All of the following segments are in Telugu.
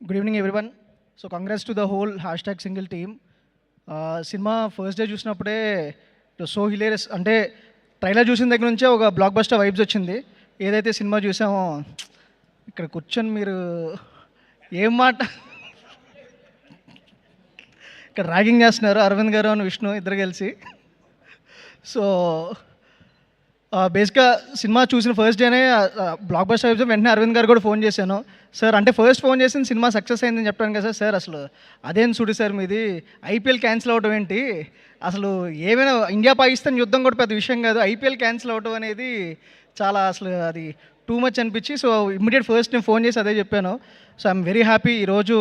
Good evening everyone. So congrats to the whole hash single team. Cinema first day చూసినప్పుడే సో హిలేరియస్, అంటే ట్రైలర్ చూసిన దగ్గర నుంచే ఒక బ్లాక్ బస్టర్ వైబ్స్ వచ్చింది. ఏదైతే సినిమా చూసామో ఇక్కడ కూర్చొని మీరు ఏం మాట ఇక్కడ ర్యాగింగ్ చేస్తున్నారు అరవింద్ గారు అని విష్ణు ఇద్దరు కలిసి. సో బేసిక్గా సినిమా చూసిన ఫస్ట్ డేనే బ్లాక్ బస్టర్ వైబ్స్. వెంటనే అరవింద్ గారు కూడా ఫోన్ చేశాను. సార్ అంటే ఫస్ట్ ఫోన్ చేసిన సినిమా సక్సెస్ అయిందని చెప్పాను కదా సార్. అసలు అదేం సుడి సార్ మీది, ఐపీఎల్ క్యాన్సిల్ అవడం ఏంటి, అసలు ఏమైనా ఇండియా పాకిస్తాన్ యుద్ధం కూడా పెద్ద విషయం కాదు, ఐపీఎల్ క్యాన్సిల్ అవడం అనేది చాలా అసలు అది టూ మచ్ అనిపించి, సో ఇమ్మీడియట్ ఫస్ట్ నేను ఫోన్ చేసి అదే చెప్పాను. సో ఐఎమ్ వెరీ హ్యాపీ ఈరోజు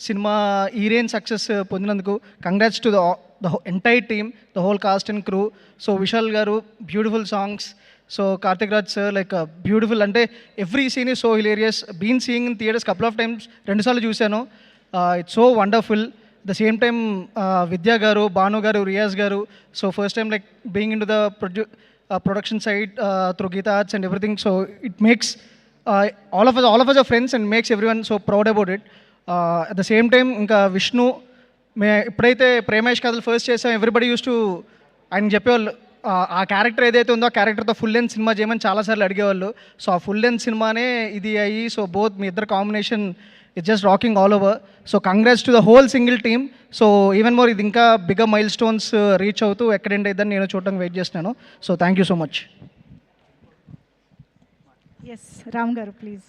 సినిమా ఈ రేంజ్ సక్సెస్ పొందినందుకు. Congrats to the entire team, the whole cast and crew. So Vishal గారు beautiful songs. So Karthik Raj sir like beautiful, అంటే every scene is so hilarious. Been seeing in theatres couple of times, 2 సార్లు చూశాను. It's so wonderful. The same time Vidya గారు, భాను గారు, రియాజ్ గారు. So first time like being in to the production side through Geeta Arts and everything. So it makes all of us are friends and makes everyone so proud about it. At the same time ఇంకా విష్ణు ఎప్పుడైతే ప్రేమేష్ కథలు ఫస్ట్ చేసాం, ఎవ్రీబడి యూస్ టు ఆయన చెప్పేవాళ్ళు ఆ క్యారెక్టర్ ఏదైతే ఉందో ఆ క్యారెక్టర్తో ఫుల్ లెంత్ సినిమా చేయమని చాలాసార్లు అడిగేవాళ్ళు. సో ఆ ఫుల్ లెంత్ సినిమానే ఇది అయ్యి, సో బోత్ మీ ఇద్దరు combination it's just rocking all over. So congrats to the whole single team. So even more ఇది ఇంకా బిగ్గర్ మైల్ స్టోన్స్ రీచ్ అవుతూ ఎక్కడెండ్ అయిద్దని నేను చూడడానికి వెయిట్ చేస్తున్నాను. So thank you so much. S Ram గారు ప్లీజ్.